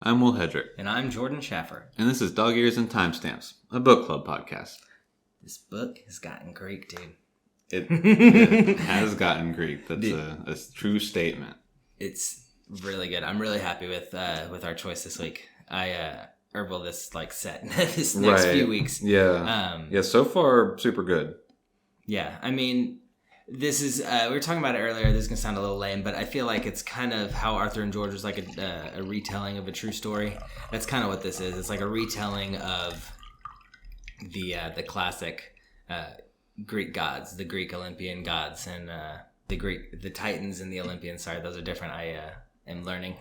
I'm Will Hedrick. And I'm Jordan Schaffer. And this is Dog Ears and Timestamps, a book club podcast. This book has gotten Greek, dude. It has gotten Greek. That's a true statement. It's really good. I'm really happy with our choice this week. This set this next few weeks. Yeah. So far, super good. Yeah. I mean, this is, we were talking about it earlier. This is going to sound a little lame, but I feel like it's kind of how Arthur and George was like a retelling of a true story. That's kind of what this is. It's like a retelling of the classic Greek gods, the Greek Olympian gods, and the Titans and the Olympians. Sorry, those are different. I am learning.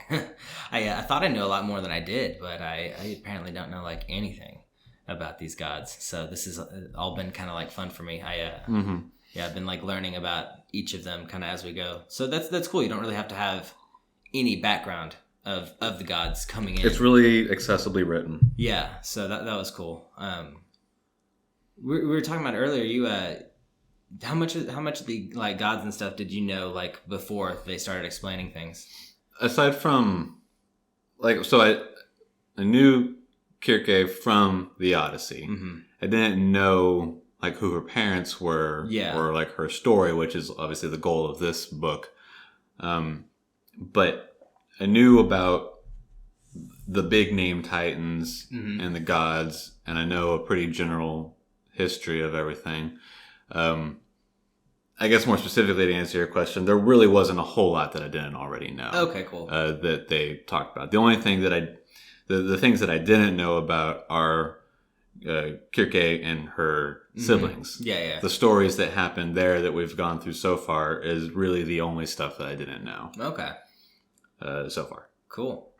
I thought I knew a lot more than I did, but I apparently don't know like anything about these gods. So this has all been kind of like fun for me. I've been like learning about each of them kind of as we go. So that's cool. You don't really have to have any background of the gods coming in. It's really accessibly written. Yeah. So that was cool. We were talking about earlier. You how much of the like gods and stuff did you know like before they started explaining things? Aside from I knew Circe from the Odyssey. Mm-hmm. I didn't know like who her parents were, or like her story, which is obviously the goal of this book. But I knew about the big name Titans and the gods, and I know a pretty general history of everything. I guess more specifically to answer your question, there really wasn't a whole lot that I didn't already know. Okay, cool. That they talked about. The only thing that the things that I didn't know about are Circe and her siblings. Yeah. The stories that happened there that we've gone through so far is really the only stuff that I didn't know. Okay. So far. Cool.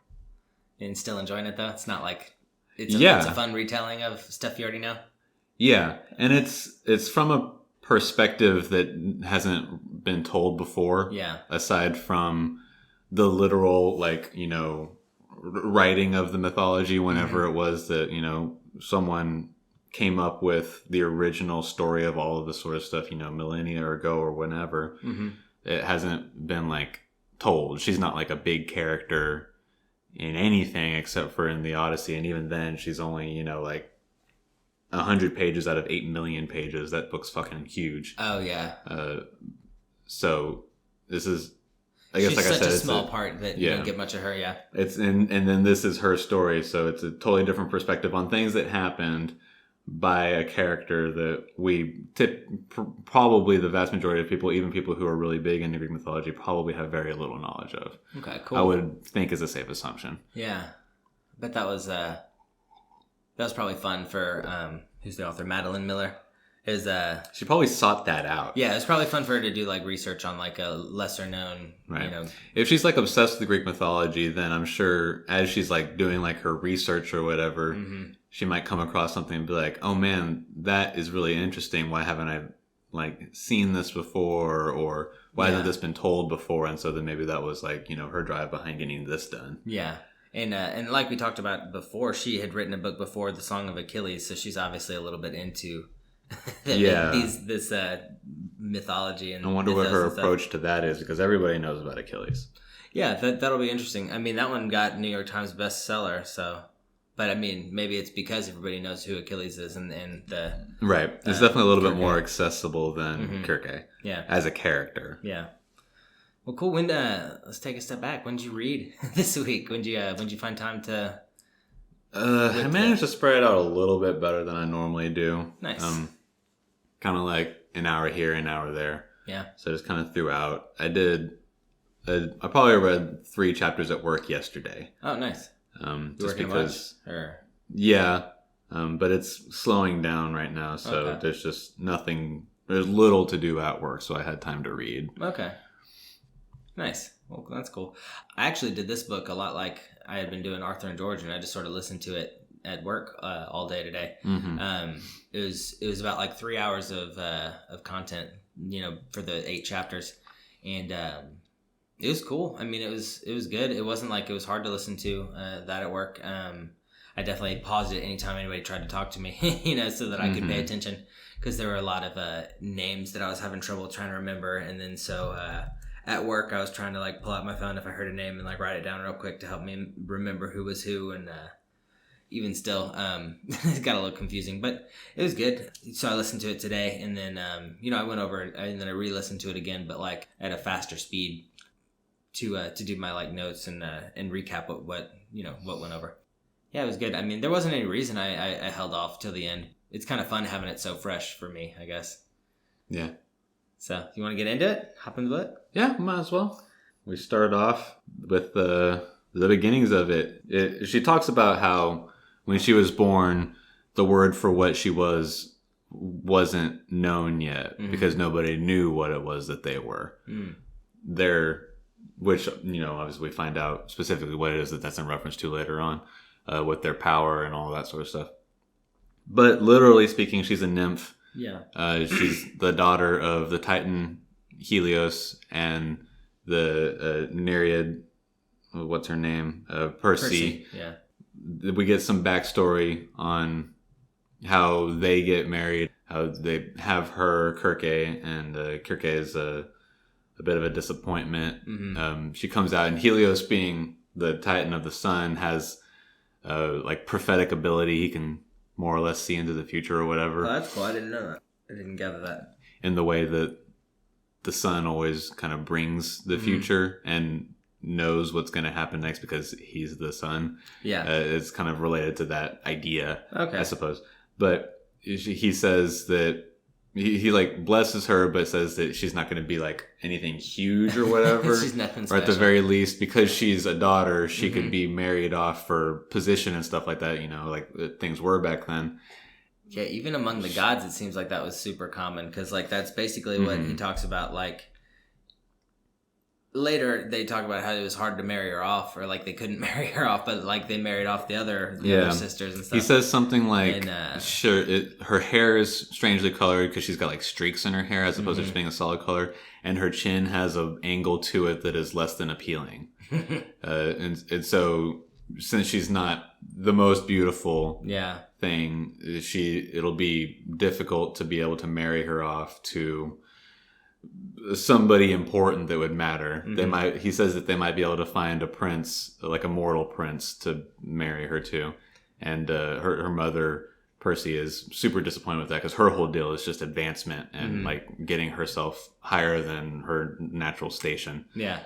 And still enjoying it though? It's not like it's a fun retelling of stuff you already know? Yeah. And it's from a perspective that hasn't been told before. Yeah. Aside from the literal, writing of the mythology whenever it was that, someone came up with the original story of all of this sort of stuff, millennia ago or whenever. Mm-hmm. It hasn't been told. She's not like a big character in anything except for in the Odyssey. And even then she's only, 100 pages out of 8 million pages. That book's fucking huge. Oh yeah. So this is, I guess, she's like I said, such a small part that you don't get much of her. Yeah. It's and then this is her story, so it's a totally different perspective on things that happened by a character that probably the vast majority of people, even people who are really big into Greek mythology, probably have very little knowledge of. Okay, cool. I would think is a safe assumption. Yeah, but that was probably fun for who's the author, Madeline Miller. She probably sought that out. Yeah, it's probably fun for her to do research on a lesser known, right. If she's obsessed with the Greek mythology, then I'm sure as she's doing her research or whatever, she might come across something and be like, "Oh man, that is really interesting. Why haven't I seen this before, or why hasn't this been told before?" And so then maybe that was her drive behind getting this done. Yeah. And like we talked about before, she had written a book before, The Song of Achilles, so she's obviously a little bit into this mythology. And I wonder what her approach to that is, because everybody knows about Achilles. Yeah, that'll be interesting. I mean, that one got New York Times bestseller, so... But I mean, maybe it's because everybody knows who Achilles is and the... Right. It's definitely a little bit more accessible than Circe. Yeah. As a character. Yeah. Well, cool. Let's take a step back. When did you read this week? When did you find time to... I managed to spread it out a little bit better than I normally do. Nice. Kind of an hour here, an hour there. Yeah. So just kind of throughout. I probably read 3 chapters at work yesterday. Oh, nice. Just because. Much, or? Yeah. But it's slowing down right now, so there's just nothing. There's little to do at work, so I had time to read. Okay. Nice. Well, that's cool. I actually did this book a lot like I had been doing Arthur and George, and I just sort of listened to it at work all day today. Mm-hmm. It was about 3 hours of content, for the 8 chapters, and it was cool. I mean, it was good. It wasn't it was hard to listen to that at work. I definitely paused it anytime anybody tried to talk to me, so that I could pay attention, because there were a lot of names that I was having trouble trying to remember, and then so at work, I was trying to like pull out my phone if I heard a name and like write it down real quick to help me remember who was who. And even still, it got a little confusing, but it was good. So I listened to it today, and then I went over it, and then I re-listened to it again, but like at a faster speed to do my like notes and recap what went over. Yeah, it was good. I mean, there wasn't any reason I held off till the end. It's kind of fun having it so fresh for me, I guess. Yeah. So, you want to get into it? Hop into it? Yeah, might as well. We start off with the beginnings of it. She talks about how when she was born, the word for what she wasn't known yet because nobody knew what it was that they were. Which, obviously we find out specifically what it is that's in reference to later on with their power and all that sort of stuff. But literally speaking, she's a nymph. Yeah. She's the daughter of the Titan Helios and the Nereid, what's her name? Perse. Yeah. We get some backstory on how they get married, how they have her, Circe, and Circe is a bit of a disappointment. She comes out, and Helios, being the Titan of the sun, has like prophetic ability. He can more or less see into the future or whatever. Oh, that's cool. I didn't know that. I didn't gather that. In the way that the sun always kind of brings the future and knows what's going to happen next because he's the sun. Yeah. It's kind of related to that idea, okay, I suppose. But he says that he like blesses her, but says that she's not going to be like anything huge or whatever. She's nothing special. Or at the very least, because she's a daughter, she could be married off for position and stuff like that, like things were back then. Yeah, even among the gods, it seems like that was super common because like that's basically what he talks about. Like later, they talk about how it was hard to marry her off, or like they couldn't marry her off, but like they married off the other sisters and stuff. He says something like, her hair is strangely colored because she's got like streaks in her hair as opposed to just being a solid color, and her chin has an angle to it that is less than appealing. And so since she's not the most beautiful thing, it'll be difficult to be able to marry her off to somebody important that would matter. He says that they might be able to find a prince, like a mortal prince, to marry her to, and her mother Perse is super disappointed with that because her whole deal is just advancement and like getting herself higher than her natural station. Yeah.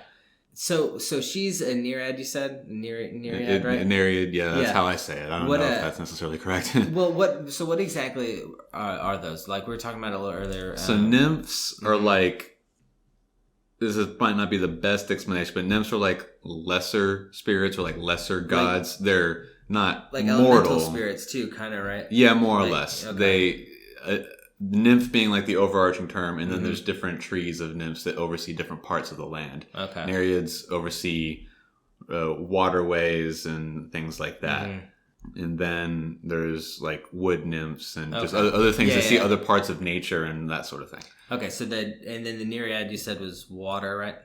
So she's a Nereid, you said? Nereid, right? Nereid, yeah, that's how I say it. I don't know if that's necessarily correct. Well, what exactly are those? Like we were talking about a little earlier. So nymphs are like, might not be the best explanation, but nymphs are like lesser spirits or like lesser gods. Like, they're not like mortal. Elemental spirits too, kind of, right? Yeah, more or less. Okay. Nymph being like the overarching term, and then there's different trees of nymphs that oversee different parts of the land. Okay. Nereids oversee waterways and things like that. And then there's like wood nymphs and just other things that see other parts of nature and that sort of thing. Okay, so and then the Nereid you said was water, right?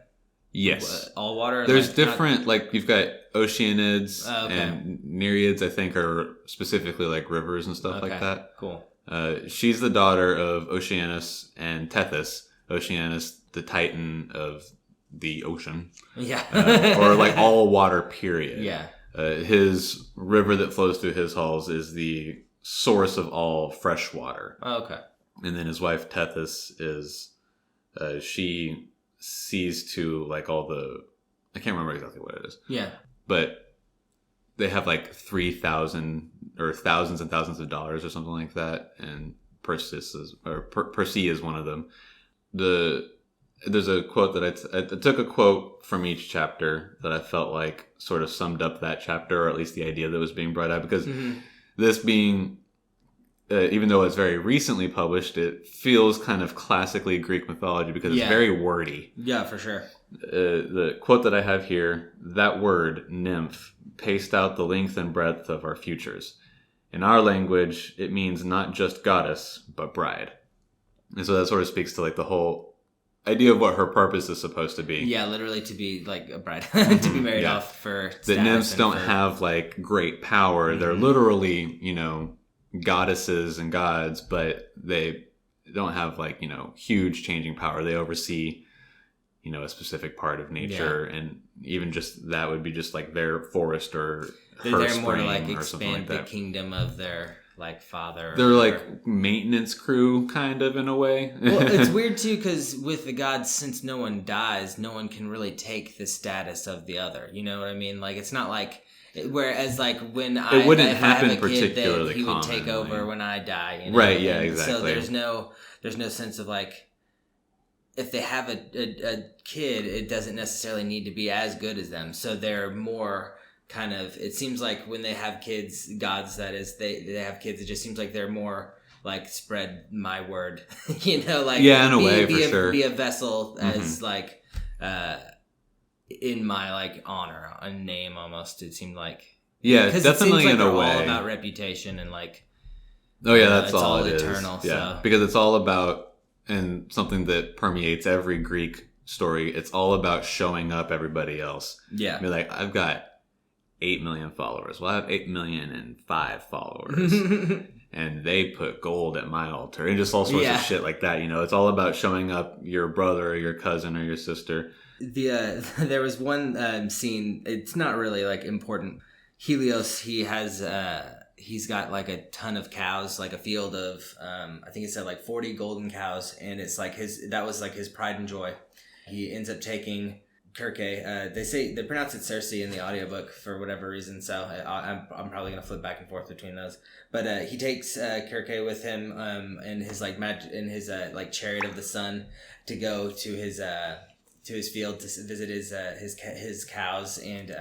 Yes. All water? There's different, like you've got Oceanids and Nereids, I think, are specifically like rivers and stuff like that. Cool. She's the daughter of Oceanus and Tethys. Oceanus, the Titan of the ocean. Yeah. Or like all water, period. Yeah. His river that flows through his halls is the source of all fresh water. Okay. And then his wife Tethys is, she sees to like all I can't remember exactly what it is. Yeah. But they have like 3,000 or thousands and thousands of dollars or something like that, and Perse is one of them. There's a quote that I took a quote from each chapter that I felt like sort of summed up that chapter, or at least the idea that was being brought out, because this being, even though it's very recently published, it feels kind of classically Greek mythology because it's very wordy. Yeah, for sure. The quote that I have here, that word, nymph, paced out the length and breadth of our futures. In our language, it means not just goddess, but bride. And so that sort of speaks to like the whole idea of what her purpose is supposed to be. Yeah, literally to be like a bride, to be married off for status. The nymphs don't have like great power. They're literally, goddesses and gods, but they don't have like, huge changing power. They oversee, a specific part of nature, and even just that would be just like their forest or they're more to like or something like expand the that. kingdom of their like father. They're like maintenance crew, kind of, in a way. Well, it's weird too, because with the gods, since no one dies, no one can really take the status of the other. You know what I mean? Like, it's not like, whereas like when it wouldn't if happen I have a kid, particularly he would common, take over like, when I die. You know? Right? Yeah, And exactly. So there's no sense of like, if they have a kid, it doesn't necessarily need to be as good as them. So they're more kind of, it seems like when they have kids, gods, that is, they have kids, it just seems like they're more like spread my word, like in a way, for sure, be a vessel as like in my like honor, a name almost. It seemed like definitely it seems like in a way all about reputation and like that's it's all it eternal, is. Yeah, so. because it's all about, and something that permeates every Greek story, it's all about showing up everybody else. Yeah, be like, I've got 8 million followers. Well, I have 8,000,005 followers. And they put gold at my altar. And just all sorts of shit like that. It's all about showing up your brother or your cousin or your sister. There was one scene, it's not really like important. Helios, he's got like a ton of cows, like a field of, I think he said like 40 golden cows. And it's like that was like his pride and joy. He ends up taking Circe, they pronounce it Circe in the audiobook for whatever reason, so I'm probably gonna flip back and forth between those. But he takes Circe with him in his like like chariot of the sun to go to his field to visit his cows, and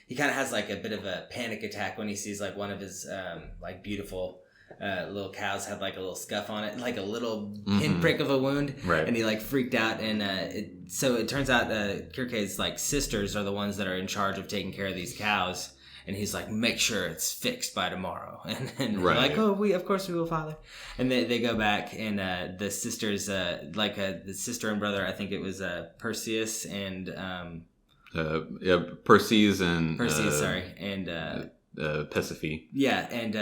he kind of has like a bit of a panic attack when he sees like one of his like beautiful little cows had like a little scuff on it, like a little pinprick of a wound, right? And he like freaked out, and so it turns out Circe's like sisters are the ones that are in charge of taking care of these cows, and he's like, make sure it's fixed by tomorrow, and right. Like, oh, of course we will, father. And they go back, and the sisters the sister and brother, I think it was Perseus and Perseus and Pasiphae. Yeah, and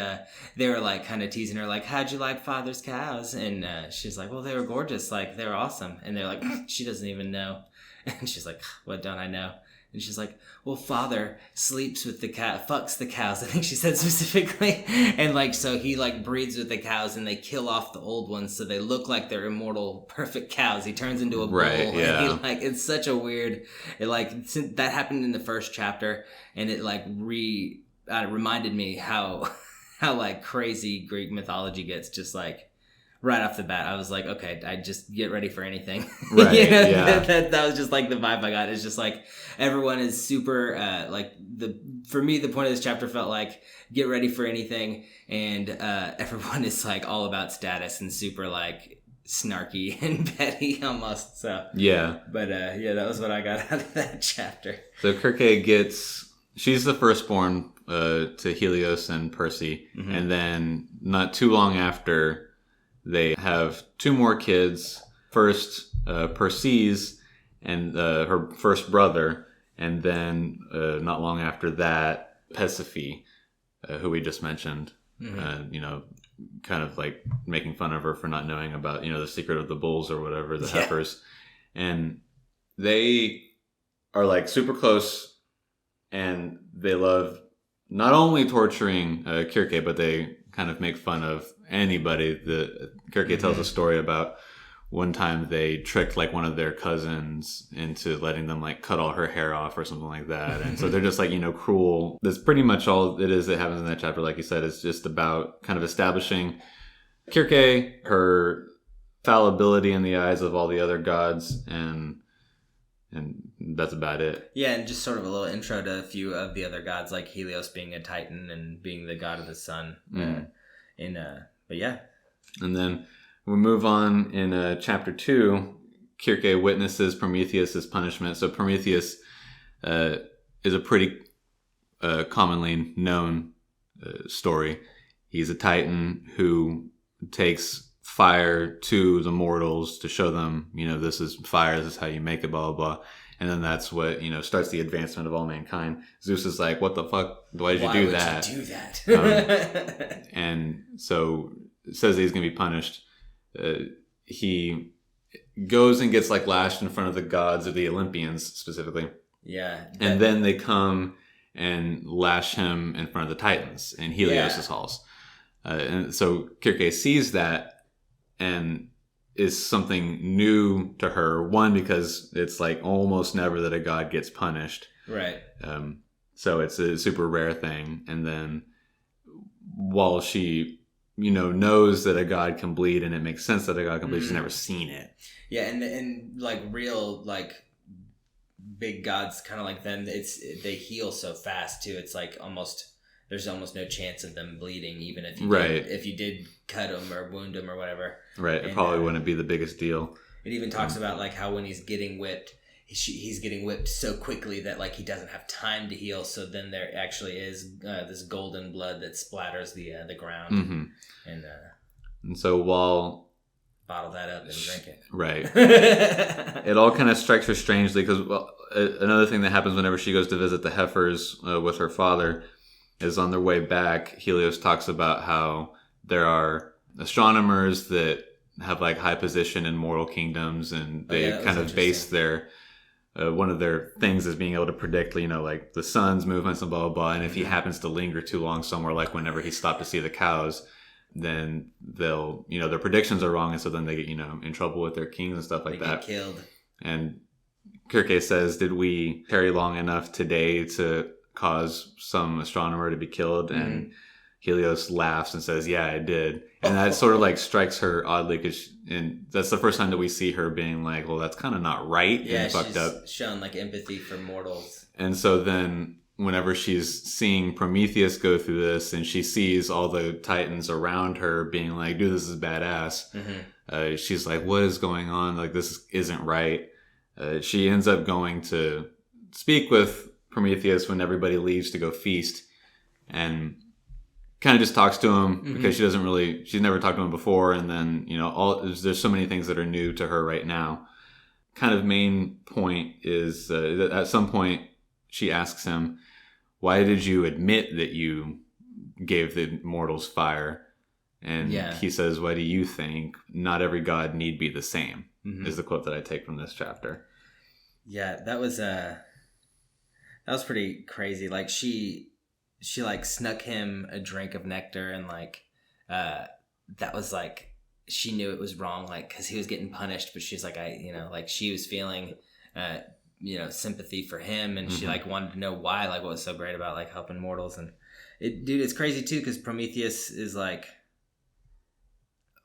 they were like kind of teasing her, like, how'd you like father's cows? And she's like, well, they were gorgeous, like they were awesome. And they're like, she doesn't even know. And she's like, what don't I know? And she's like, well, father sleeps with the cat, fucks the cows, I think she said specifically. And like, so he like breeds with the cows, and they kill off the old ones so they look like they're immortal, perfect cows. He turns into a bull. Right, yeah. And he like, it's such a weird, that happened in the first chapter, and it like reminded me how like crazy Greek mythology gets, just like right off the bat. I was like, okay, I just get ready for anything. Right. Yeah. That was just like the vibe I got. It's just like everyone is super for me, the point of this chapter felt like get ready for anything, and everyone is like all about status and super like snarky and petty almost. So yeah, but that was what I got out of that chapter. So Circe she's the firstborn to Helios and Perse, and then not too long after, they have 2 more kids. First, Perseus and her first brother, and then not long after that, Pasiphae, who we just mentioned. Kind of like making fun of her for not knowing about the secret of the bulls or whatever, the heifers, and they are like super close, and they love not only torturing Circe, but they kind of make fun of anybody. Circe tells a story about one time they tricked like one of their cousins into letting them like cut all her hair off or something like that. And so they're just like, cruel. That's pretty much all it is that happens in that chapter. Like you said, it's just about kind of establishing Circe, her fallibility in the eyes of all the other gods, and that's about it. Yeah, and just sort of a little intro to a few of the other gods, like Helios being a Titan and being the god of the sun. But yeah. And then we move on in chapter 2. Circe witnesses Prometheus' punishment. So Prometheus is a pretty commonly known story. He's a Titan who takes fire to the mortals to show them, this is fire, this is how you make it, blah, blah, blah. And then that's what, starts the advancement of all mankind. Zeus is like, what the fuck? Why did you do that? You do that? And so it says that he's going to be punished. He goes and gets like lashed in front of the gods of the Olympians specifically. Yeah. And then they come and lash him in front of the Titans in Helios' halls. And so Kirke sees that and is something new to her. One, because it's like almost never that a god gets punished. Right. So it's a super rare thing. And then while she, knows that a god can bleed and it makes sense that a god can bleed, she's never seen it. Yeah. And like real, like big gods kind of like them, they heal so fast too. It's like there's almost no chance of them bleeding, even if you did cut them or wound them or whatever. Right. It probably wouldn't be the biggest deal. It even talks about like how when he's getting whipped, he's getting whipped so quickly that like he doesn't have time to heal. So then there actually is this golden blood that splatters the ground. Mm-hmm. And so while bottle that up and drink it. Right. It all kind of strikes her strangely because another thing that happens whenever she goes to visit the heifers with her father is on their way back, Helios talks about how there are astronomers that have like high position in mortal kingdoms, and they kind of base their one of their things is being able to predict, like the sun's movements and blah, blah, blah. And if he happens to linger too long somewhere, like whenever he stopped to see the cows, then they'll, their predictions are wrong. And so then they get, in trouble with their kings and stuff like that. They get killed. And Kirke says, did we tarry long enough today to cause some astronomer to be killed? And Helios laughs and says, yeah, I did. And that sort of like strikes her oddly and that's the first time that we see her being like, well, that's kind of not right. Yeah, and fucked up. Shown like empathy for mortals. And so then whenever she's seeing Prometheus go through this and she sees all the Titans around her being like, dude, this is badass. She's like, what is going on? Like, this isn't right. She ends up going to speak with Prometheus when everybody leaves to go feast, and kind of just talks to him because she's never talked to him before. And then, there's so many things that are new to her right now. Kind of main point is that at some point she asks him, why did you admit that you gave the mortals fire? And he says, why do you think not every god need be the same? Is the quote that I take from this chapter. Yeah, that was pretty crazy. Like she like snuck him a drink of nectar, and like that was like she knew it was wrong, like because he was getting punished, but she's like like she was feeling sympathy for him, and she like wanted to know why, like what was so great about like helping mortals. And it's crazy too because Prometheus is like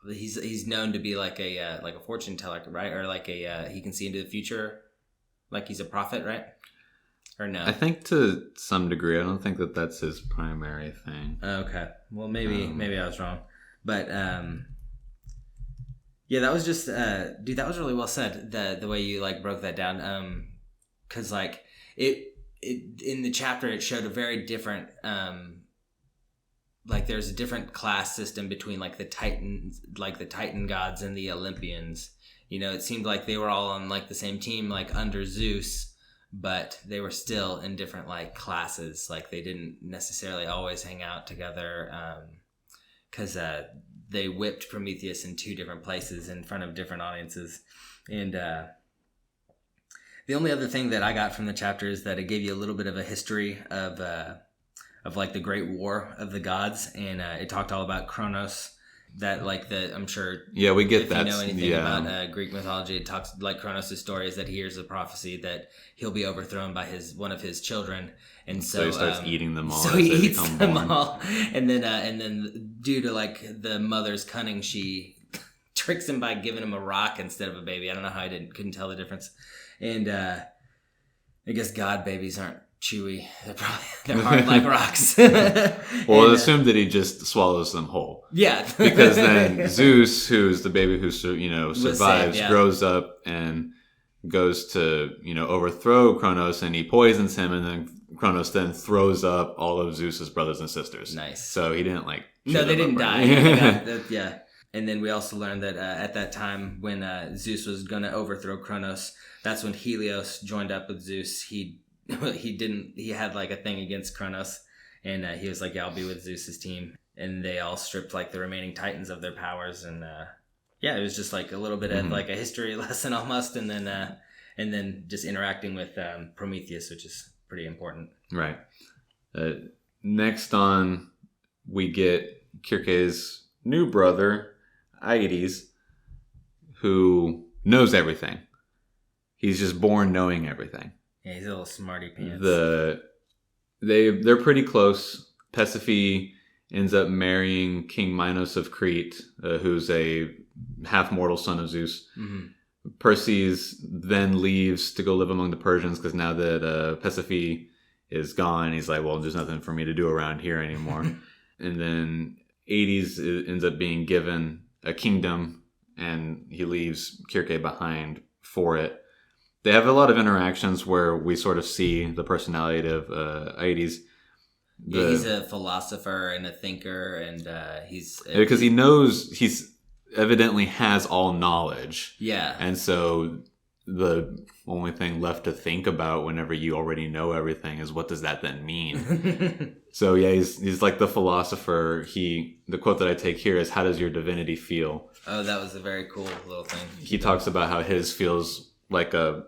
he's known to be like a fortune teller, right? Or like he can see into the future, like he's a prophet, right? Or no? I think to some degree. I don't think that that's his primary thing. Okay. Well, maybe I was wrong. But yeah, that was just dude, that was really well said. The way you like broke that down. Cuz like it in the chapter it showed a very different like there's a different class system between like the Titans, like the Titan gods and the Olympians. It seemed like they were all on like the same team, like under Zeus, but they were still in different like classes. Like they didn't necessarily always hang out together because they whipped Prometheus in two different places in front of different audiences. And the only other thing that I got from the chapter is that it gave you a little bit of a history of like the Great War of the gods, and it talked all about Kronos. That like I'm sure. Yeah, we get if that. If you know anything about Greek mythology, it talks like Kronos' story is that he hears a prophecy that he'll be overthrown by one of his children, and so he starts eating them all. So he eats them all, and then due to like the mother's cunning, she tricks him by giving him a rock instead of a baby. I don't know how couldn't tell the difference, and I guess god babies aren't chewy. They're hard like rocks. Well, assume that he just swallows them whole. Yeah. Because then Zeus, who's the baby who survives, saved, grows up and goes to overthrow Kronos, and he poisons him, and then Kronos then throws up all of Zeus's brothers and sisters. Nice. So he didn't no, they didn't die. Yeah. And then we also learned that at that time when Zeus was going to overthrow Kronos, that's when Helios joined up with Zeus. He had like a thing against Kronos, and he was like, yeah, I'll be with Zeus's team. And they all stripped like the remaining Titans of their powers, and Yeah, it was just like a little bit of like a history lesson almost, and then just interacting with Prometheus, which is pretty important. Right. Next on, we get Kirke's new brother, Aedes, who knows everything. He's just born knowing everything. Yeah, he's a little smarty pants. They're pretty close. Pasiphae ends up marrying King Minos of Crete, who's a half-mortal son of Zeus. Mm-hmm. Perses then leaves to go live among the Persians because now that Pasiphae is gone, he's like, well, there's nothing for me to do around here anymore. And then Aedes ends up being given a kingdom, and he leaves Kirke behind for it. They have a lot of interactions where we sort of see the personality of Aedes. He's a philosopher and a thinker, and because he knows he's evidently has all knowledge. Yeah. And so the only thing left to think about whenever you already know everything is what does that then mean? So yeah, he's like the philosopher. The quote that I take here is, how does your divinity feel? Oh, that was a very cool little thing. He talks about how his feels like a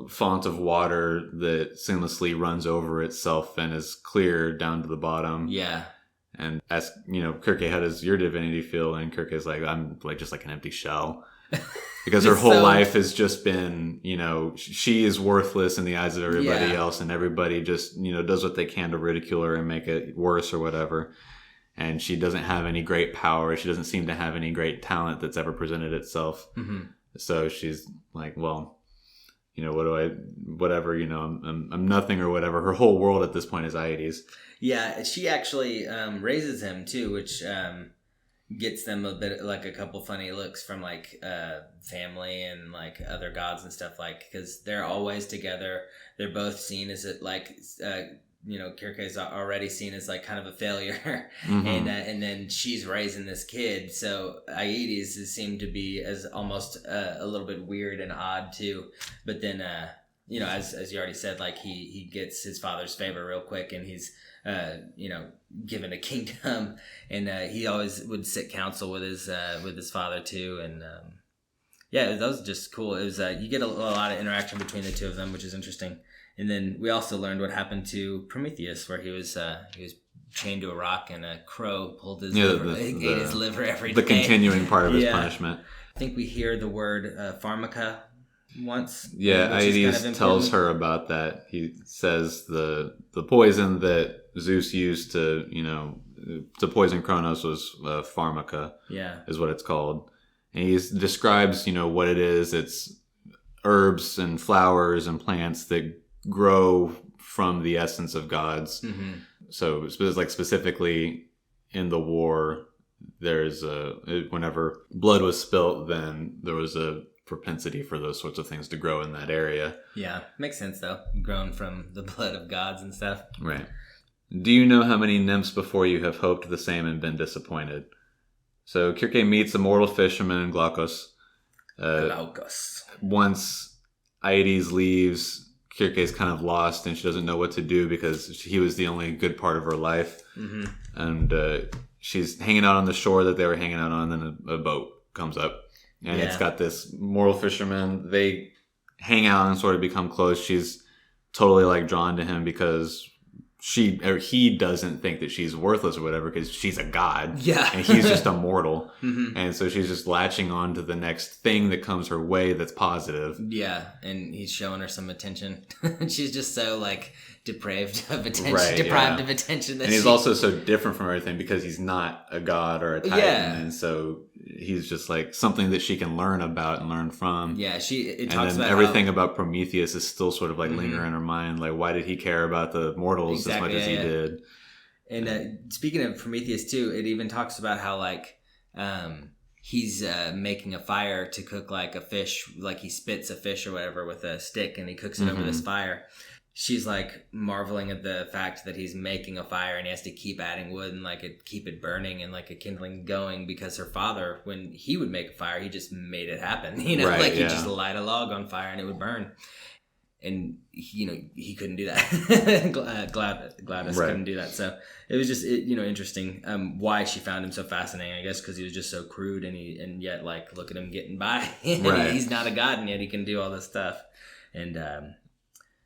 font of water that seamlessly runs over itself and is clear down to the bottom. Yeah. And ask, Kirke, how does your divinity feel? And Kirke's like, I'm like just like an empty shell. Because her whole life has just been, she is worthless in the eyes of everybody else, and everybody just, does what they can to ridicule her and make it worse or whatever. And she doesn't have any great power. She doesn't seem to have any great talent that's ever presented itself. Mm-hmm. So she's like, well, whatever, I'm nothing or whatever. Her whole world at this point is Aedes. Yeah, she actually raises him too, which gets them a bit like a couple funny looks from like family and like other gods and stuff, like, because they're always together. They're both seen as Kirke is already seen as like kind of a failure, mm-hmm. and then she's raising this kid. So Aedes seemed to be as almost a little bit weird and odd too. But then as you already said, like he gets his father's favor real quick, and he's given a kingdom, and he always would sit counsel with his father too, and that was just cool. It was you get a lot of interaction between the two of them, which is interesting. And then we also learned what happened to Prometheus, where he was chained to a rock and a crow pulled his liver, ate his liver every day. The continuing part of his punishment. I think we hear the word pharmaca once. Yeah, Aedes tells her about that. He says the poison that Zeus used to poison Kronos was pharmaca. Yeah, is what it's called. And he describes what it is. It's herbs and flowers and plants that grow from the essence of gods. Mm-hmm. So like specifically in the war, there's whenever blood was spilt, then there was a propensity for those sorts of things to grow in that area. Yeah, makes sense though, grown from the blood of gods and stuff. Right. Do you know how many nymphs before you have hoped the same and been disappointed? So Kirke meets a mortal fisherman, Glaucus. Once Aedes leaves, Kirke's kind of lost and she doesn't know what to do because he was the only good part of her life. Mm-hmm. And she's hanging out on the shore that they were hanging out on, and then a boat comes up. And it's got this mortal fisherman. They hang out and sort of become close. She's totally like drawn to him because he doesn't think that she's worthless or whatever because she's a god. Yeah. And he's just a mortal. Mm-hmm. And so she's just latching on to the next thing that comes her way that's positive. Yeah. And he's showing her some attention. She's just so like deprived of attention. And he's also so different from everything because he's not a god or a titan. Yeah. And so he's just like something that she can learn about and learn from. Yeah, it talks and then about everything about Prometheus is still sort of like lingering in her mind. Like, why did he care about the mortals as much as he did? And speaking of Prometheus too, it even talks about how like he's making a fire to cook like a fish, like he spits a fish or whatever with a stick and he cooks it over this fire. She's like marveling at the fact that he's making a fire and he has to keep adding wood and like keep it burning and like a kindling going, because her father, when he would make a fire, he just made it happen. He just light a log on fire and it would burn. and he couldn't do that. Gladys couldn't do that. So it was just interesting why she found him so fascinating. I guess because he was just so crude, and yet like look at him getting by. Right. He's not a god, and yet he can do all this stuff. And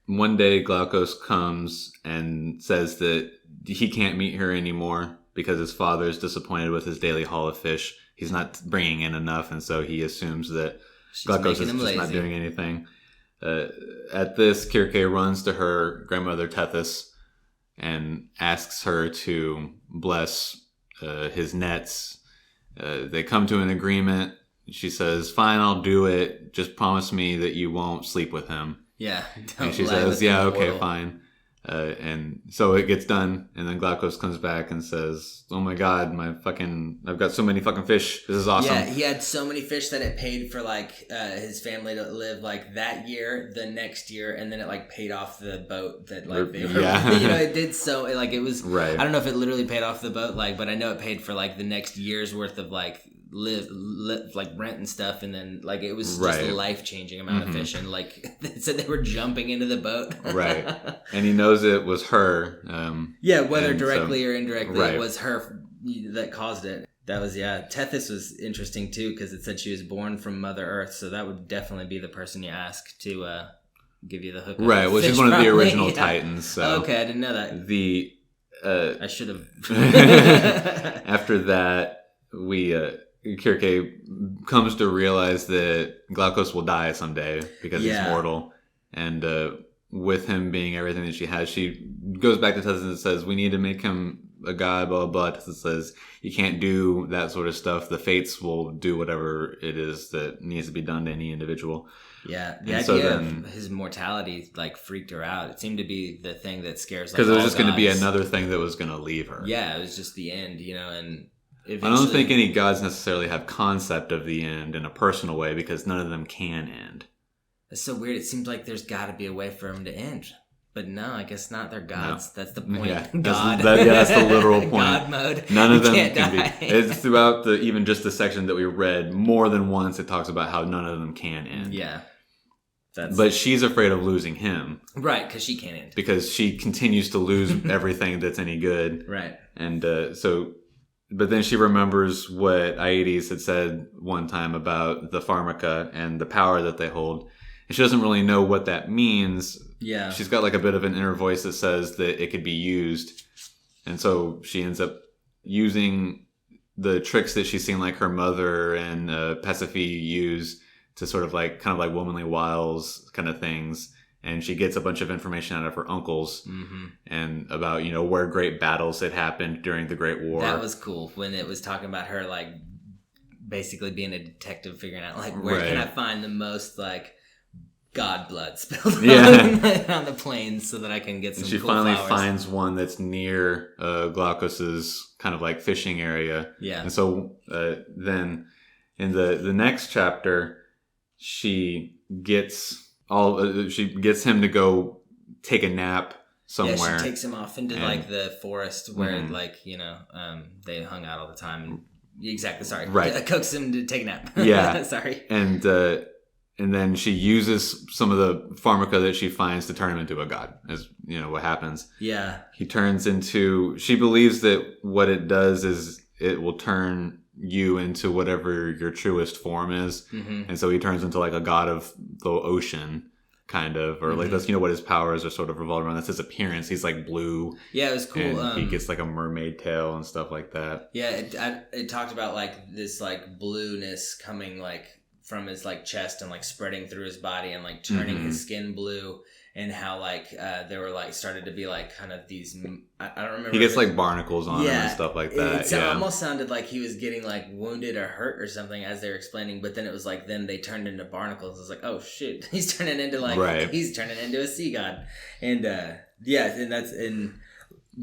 one day Glaukos comes and says that he can't meet her anymore because his father is disappointed with his daily haul of fish. He's not bringing in enough, and so he assumes that Glaukos is just not doing anything. At this, Kirke runs to her grandmother Tethys and asks her to bless his nets. They come to an agreement. She says, "Fine, I'll do it. Just promise me that you won't sleep with him." Yeah. And she says, "Yeah, okay, fine." And so it gets done, and then Glaukos comes back and says, "Oh my god, I've got so many fucking fish. This is awesome." Yeah, he had so many fish that it paid for like his family to live like that year, the next year, and then it like paid off the boat that like they were. Yeah. It did so like it was. Right. I don't know if it literally paid off the boat, like, but I know it paid for like the next year's worth of like live like rent and stuff, and then like it was just a life-changing amount of fish, and like they said they were jumping into the boat. Right. And he knows it was her. Whether directly or indirectly, it was her that caused it. That was Tethys was interesting too, because it said she was born from Mother Earth, so that would definitely be the person you ask to give you the hook. Right, well, she's one of the original Titans. So okay, I didn't know that. I should have. After that, Kirke comes to realize that Glaukos will die someday because he's mortal, and with him being everything that she has, she goes back to Tethys and says, "We need to make him a god." Blah blah blah. Tethys says, "You can't do that sort of stuff. The fates will do whatever it is that needs to be done to any individual." Yeah, the idea of his mortality like freaked her out. It seemed to be the thing that scares. Because it was just going to be another thing that was going to leave her. Yeah, it was just the end, and. Eventually, I don't think any gods necessarily have concept of the end in a personal way, because none of them can end. It's so weird. It seems like there's got to be a way for them to end. But no, I guess not. They're gods. No. That's the point. Yeah, God. That's the literal point. God mode. None of them can be. It's throughout even just the section that we read, more than once it talks about how none of them can end. Yeah. But she's afraid of losing him. Right, because she can't end. Because she continues to lose everything that's any good. Right. And but then she remembers what Aedes had said one time about the Pharmaca and the power that they hold. And she doesn't really know what that means. Yeah. She's got like a bit of an inner voice that says that it could be used. And so she ends up using the tricks that she's seen like her mother and Pasiphae use to sort of like, kind of like womanly wiles kind of things. And she gets a bunch of information out of her uncles and about, where great battles had happened during the Great War. That was cool when it was talking about her, like, basically being a detective, figuring out, like, where can I find the most, like, god blood spilled on the plains so that I can get some she cool finally flowers. Finds one that's near Glaukos's kind of, like, fishing area. Yeah. And so then in the next chapter, she gets him to go take a nap somewhere. Yeah, she takes him off into like the forest where like they hung out all the time. Exactly. Sorry. Right. Coaxes him to take a nap. Yeah. Sorry. And then she uses some of the pharmaca that she finds to turn him into a god. As what happens. Yeah. She believes that what it does is it will turn you into whatever your truest form is. And so he turns into like a god of the ocean kind of, or like that's what his powers are sort of revolved around. That's his appearance. He's like blue. Yeah, it was cool. And he gets like a mermaid tail and stuff like that. Yeah, it talked about like this like blueness coming like from his like chest and like spreading through his body and like turning his skin blue. And how like there were like started to be like kind of these I don't remember. He gets like barnacles on him and stuff like that. It almost sounded like he was getting like wounded or hurt or something as they were explaining. But then it was like then they turned into barnacles. It was like, oh shit, he's turning into he's turning into a sea god. And and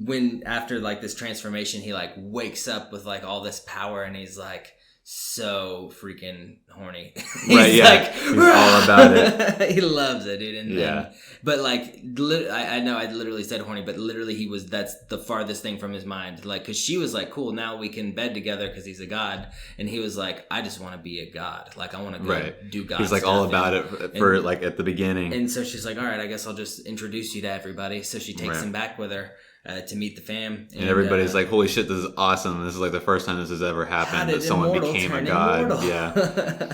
when after like this transformation he like wakes up with like all this power and he's like so freaking horny. Right, yeah. He's all about it. He loves it, dude. Yeah. But like, I know I literally said horny, but literally that's the farthest thing from his mind. Like, cause she was like, cool, now we can bed together cause he's a god. And he was like, I just want to be a god. Like, I want to go do God He's like stuff. all about it for like at the beginning. And so she's like, all right, I guess I'll just introduce you to everybody. So she takes him back with her. To meet the fam. And everybody's like, holy shit, this is awesome. This is like the first time this has ever happened that someone became a god. Immortal? Yeah.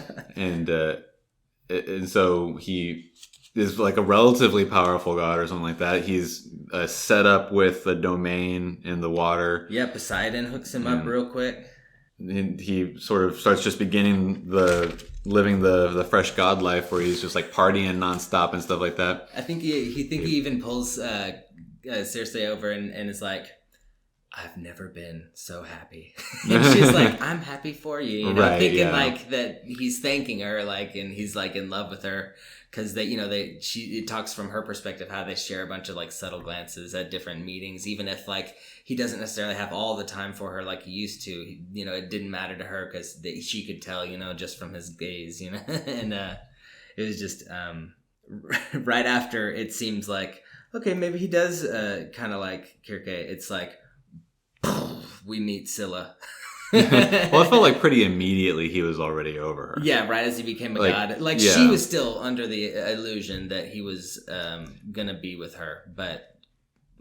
And so he is like a relatively powerful god or something like that. He's set up with a domain in the water. Yeah, Poseidon hooks him up real quick. And he sort of starts just living the fresh god life where he's just like partying nonstop and stuff like that. I think he even pulls Circe over and is like, I've never been so happy. And she's like, I'm happy for you, thinking like that he's thanking her, like, and he's like in love with her because it talks from her perspective how they share a bunch of like subtle glances at different meetings, even if like he doesn't necessarily have all the time for her like he used to. It didn't matter to her because she could tell, just from his gaze, and it was just right after it seems like, okay, maybe he does kind of like Circe. It's like, we meet Scylla. Well, it felt like pretty immediately he was already over her. Yeah, right as he became a god. Like, she was still under the illusion that he was going to be with her. But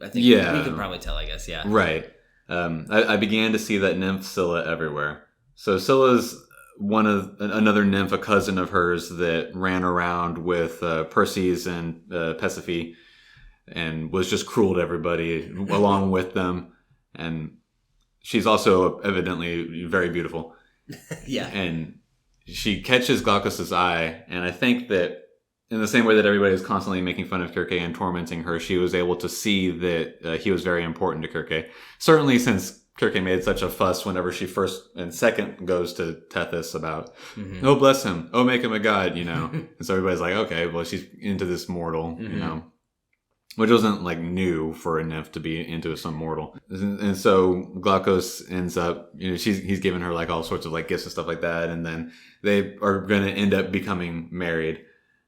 I think we could probably tell, I guess, yeah. Right. I began to see that nymph Scylla everywhere. So Scylla's another nymph, a cousin of hers that ran around with Perses and Persephone, and was just cruel to everybody along with them. And she's also evidently very beautiful. Yeah. And she catches Glaucus's eye, and I think that in the same way that everybody was constantly making fun of Circe and tormenting her, she was able to see that he was very important to Circe. Certainly since Circe made such a fuss whenever she first and second goes to Tethys about, oh, bless him, oh, make him a god, And so everybody's like, okay, well, she's into this mortal, which wasn't like new for a nymph to be into some mortal. And so Glaucus ends up, he's given her like all sorts of like gifts and stuff like that. And then they are going to end up becoming married.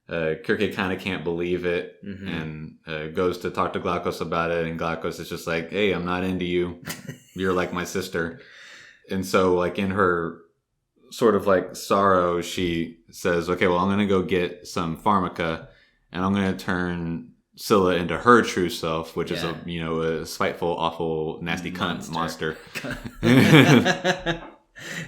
Circe kind of can't believe it and goes to talk to Glaucus about it. And Glaucus is just like, hey, I'm not into you. You're like my sister. And so like in her sort of like sorrow, she says, okay, well, I'm going to go get some pharmaca and I'm going to turn Scylla into her true self, which is a spiteful, awful, nasty cunt monster.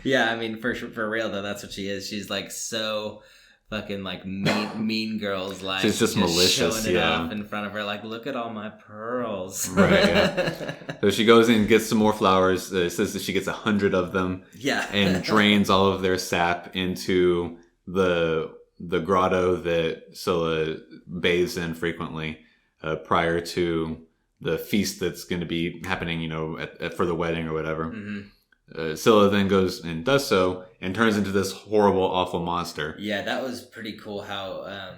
Yeah, I mean, for real though, that's what she is. She's like so fucking like mean girls, like she's just malicious, showing it off in front of her, like, look at all my pearls. Right. Yeah. So she goes in and gets some more flowers. It says that she gets 100 of them. Yeah. And drains all of their sap into the grotto that Scylla bathes in frequently prior to the feast that's going to be happening, for the wedding or whatever. Scylla then goes and does so and turns into this horrible, awful monster. Yeah, that was pretty cool how,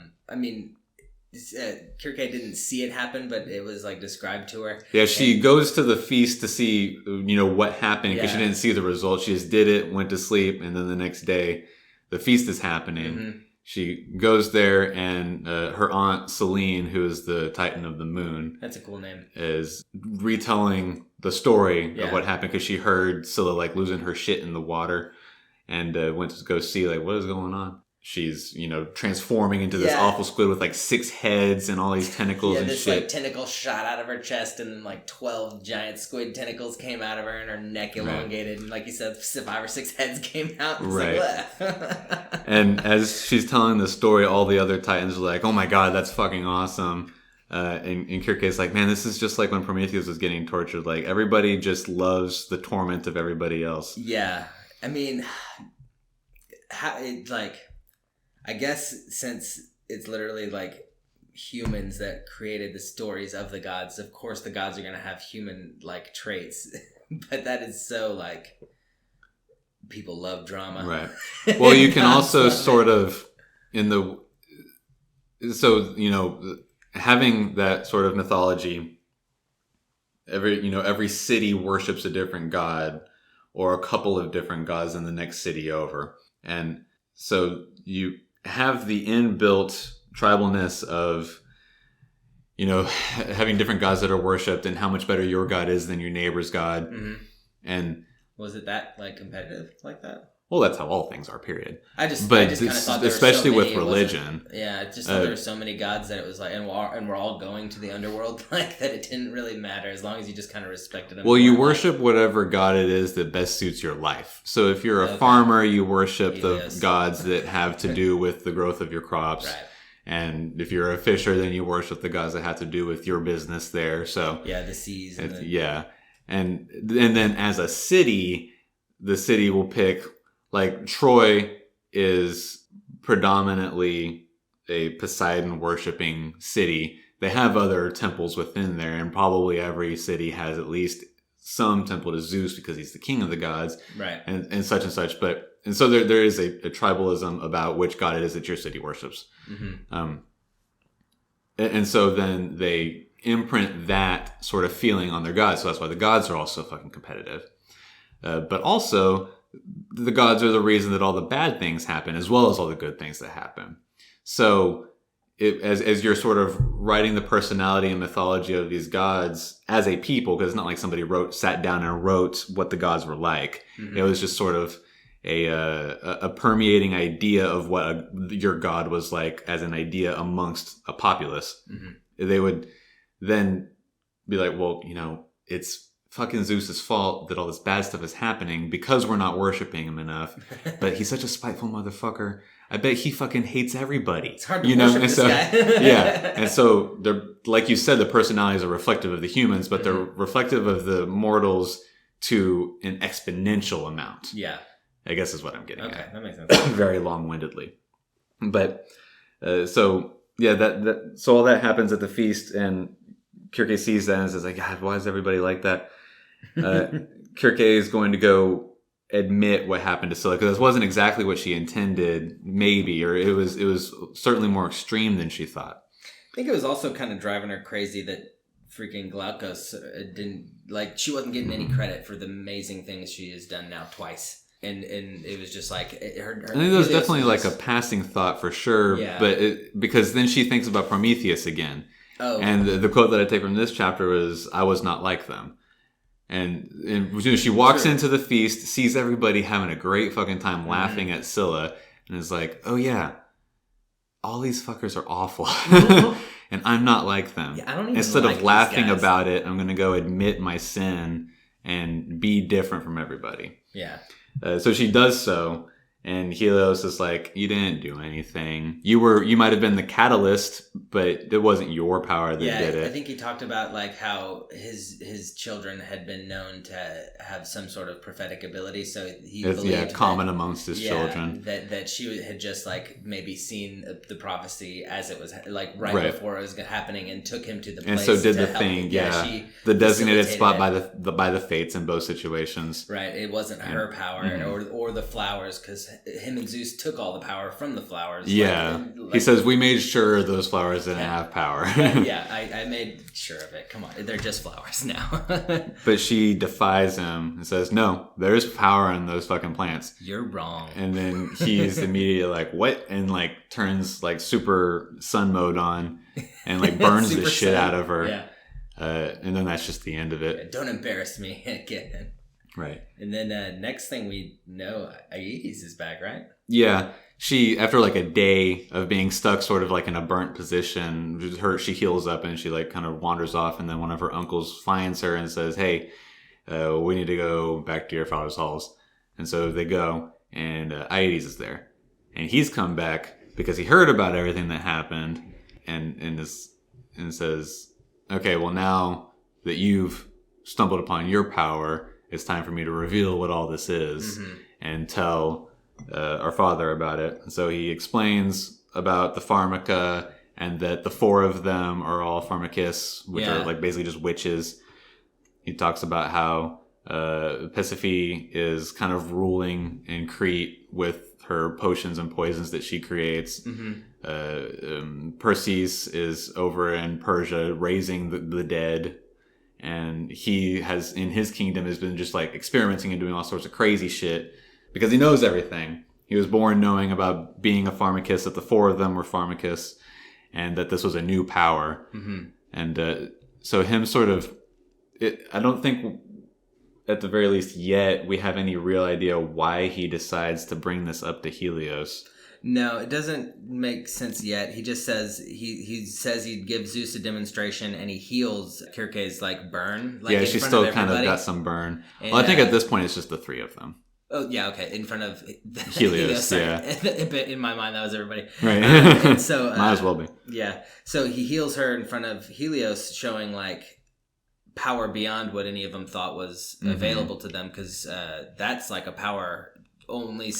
Circe didn't see it happen, but it was like described to her. Yeah, she goes to the feast to see, what happened because she didn't see the result. She just did it, went to sleep, and then the next day the feast is happening. She goes there, and her aunt Selene, who is the Titan of the Moon, that's a cool name, is retelling the story of what happened because she heard Scylla like losing her shit in the water, and went to go see like what is going on. She's transforming into this awful squid with like 6 heads and all these tentacles and this, shit. Like tentacle shot out of her chest, and then like 12 giant squid tentacles came out of her, and her neck elongated, and like you said, 5 or 6 heads came out. Like, and as she's telling the story, all the other Titans are like, "Oh my god, that's fucking awesome!" And Circe is like, "Man, this is just like when Prometheus was getting tortured. Like everybody just loves the torment of everybody else." Yeah, I mean, I guess since it's literally like humans that created the stories of the gods, of course the gods are going to have human like traits, but that is so like people love drama. Right. Well, you can also sort of having that sort of mythology, every city worships a different god. or a couple of different gods in the next city over. And so you have the inbuilt tribalness of, having different gods that are worshipped and how much better your god is than your neighbor's god. Mm-hmm. And was it that like competitive like that? Well, that's how all things are, period. I just kind of thought there especially were so many, with religion. I just thought there were so many gods that it was like, and we're all going to the underworld, like that it didn't really matter as long as you just kind of respected them. Well, you worship whatever god it is that best suits your life. So if you're a farmer, you worship the gods that have to do with the growth of your crops. Right. And if you're a fisher, then you worship the gods that have to do with your business there. So the seas. And then as a city, the city will pick. Like, Troy is predominantly a Poseidon-worshipping city. They have other temples within there, and probably every city has at least some temple to Zeus because he's the king of the gods, right? And such and such. And so there is a tribalism about which god it is that your city worships. Mm-hmm. And so then they imprint that sort of feeling on their gods. So that's why the gods are also fucking competitive. But also, the gods are the reason that all the bad things happen, as well as all the good things that happen. So, as you're sort of writing the personality and mythology of these gods as a people, because it's not like somebody sat down and wrote what the gods were like. Mm-hmm. It was just sort of a permeating idea of what your god was like as an idea amongst a populace. Mm-hmm. They would then be like, well, it's fucking Zeus's fault that all this bad stuff is happening because we're not worshiping him enough. But he's such a spiteful motherfucker. I bet he fucking hates everybody. It's hard to worship this guy. Yeah. And so they're, like you said, the personalities are reflective of the humans, but they're reflective of the mortals to an exponential amount. Yeah. I guess is what I'm getting at. Okay, that makes sense. Very long-windedly. But so all that happens at the feast, and Circe sees that and says like, God, why is everybody like that? Circe is going to go admit what happened to Scylla, because this wasn't exactly what she intended, maybe, or it was certainly more extreme than she thought. I think it was also kind of driving her crazy that freaking Glaukos she wasn't getting any credit for the amazing things she has done now twice. And it was just like her I think it was definitely like a passing thought for sure, but because then she thinks about Prometheus again. Oh. And the quote that I take from this chapter was, "I was not like them." And she walks into the feast, sees everybody having a great fucking time laughing at Scylla, and is like, "Oh yeah, all these fuckers are awful, and I'm not like them." Yeah, I don't even Instead of laughing about it, I'm going to go admit my sin and be different from everybody. Yeah. So she does so. And Helios is like, you didn't do anything. You might have been the catalyst, but it wasn't your power that did it. I think he talked about like how his children had been known to have some sort of prophetic ability. So he believed common amongst his children. That she had just like maybe seen the prophecy as it was like right before it was happening, and took him to the place. And so did the thing. She the designated spot by the fates in both situations. Right. It wasn't her power or the flowers, because him and Zeus took all the power from the flowers. Yeah. He says, we made sure those flowers didn't have power. I made sure of it. Come on. They're just flowers now. But she defies him and says, no, there's power in those fucking plants. You're wrong. And then he's immediately like, what? And like turns like super sun mode on and like burns the shit out of her. Yeah. And then that's just the end of it. Don't embarrass me again. Right. And then next thing we know, Aedes is back, right? Yeah. She, after like a day of being stuck sort of like in a burnt position, she heals up and she like kind of wanders off. And then one of her uncles finds her and says, hey, we need to go back to your father's halls. And so they go, and Aedes is there. And he's come back because he heard about everything that happened and says, okay, well, now that you've stumbled upon your power, it's time for me to reveal what all this is and tell our father about it. And so he explains about the Pharmaca and that the four of them are all Pharmacists, which are like basically just witches. He talks about how Persephone is kind of ruling in Crete with her potions and poisons that she creates. Perseus is over in Persia raising the dead. and he has in his kingdom has been just like experimenting and doing all sorts of crazy shit because he knows everything. He was born knowing about being a pharmacist, that the 4 of them were pharmacists, and that this was a new power. And so him sort of, I don't think at the very least yet we have any real idea why he decides to bring this up to Helios. No, it doesn't make sense yet. He just says he says he'd give Zeus a demonstration, and he heals Circe's like burn. Like, yeah, she's still kind of got some burn. And, well, I think at this point it's just the 3 of them. Oh yeah, okay. In front of Helios, yeah. In my mind, that was everybody. Right. And so might as well be. Yeah. So he heals her in front of Helios, showing like power beyond what any of them thought was available to them, because that's like a power only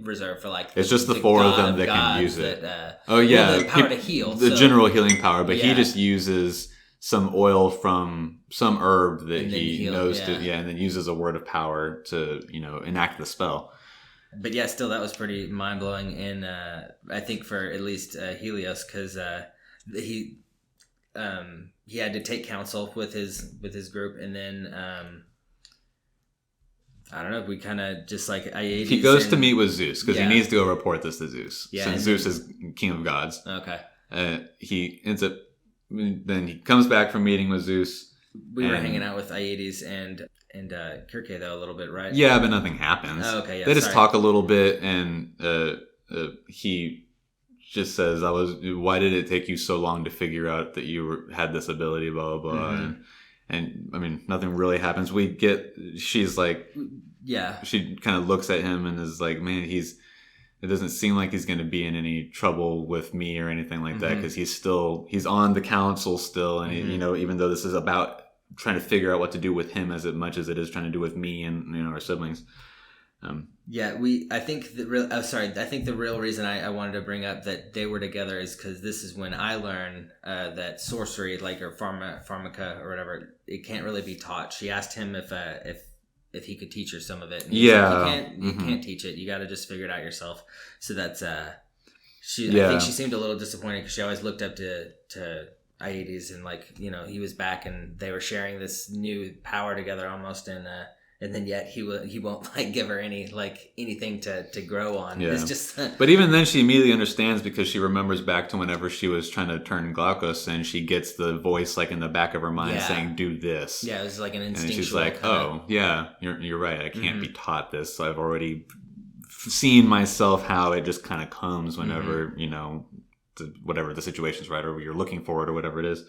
reserved for like it's just the 4 of them that can use it. The power to heal, the general healing power, but yeah. he just uses some oil from some herb that he knows and then uses a word of power to enact the spell. But yeah, still that was pretty mind blowing, and I think for at least Helios, because he had to take counsel with his group, and then I don't know. We kind of just like Aedes. He goes to meet with Zeus because he needs to go report this to Zeus. Yeah, since Zeus is king of gods. Okay. He ends up. Then he comes back from meeting with Zeus. We were hanging out with Aedes and Circe though a little bit, right? Yeah, but nothing happens. Oh, okay. Yeah, they just talk a little bit, and he just says, why did it take you so long to figure out that you had this ability, blah, blah, blah. And I mean, nothing really happens. She's like, yeah. She kind of looks at him and is like, man, it doesn't seem like he's going to be in any trouble with me or anything like that, because he's on the council still. And, even though this is about trying to figure out what to do with him as much as it is trying to do with me and, our siblings. I think the real reason I wanted to bring up that they were together is because this is when I learned that sorcery, like, or pharmaca or whatever, it can't really be taught. She asked him if he could teach her some of it. And you can't teach it. You got to just figure it out yourself. So that's I think she seemed a little disappointed because she always looked up to Aedes, and like, he was back and they were sharing this new power together almost, and then yet he won't like give her anything to grow on. Yeah. It's just but even then she immediately understands, because she remembers back to whenever she was trying to turn Glaucus, and she gets the voice like in the back of her mind saying, do this. Yeah, it was like an instinctual. And she's like, oh yeah, you're right. I can't be taught this. So I've already seen myself how it just kind of comes whenever, whatever the situation's right, or you're looking for it, or whatever it is.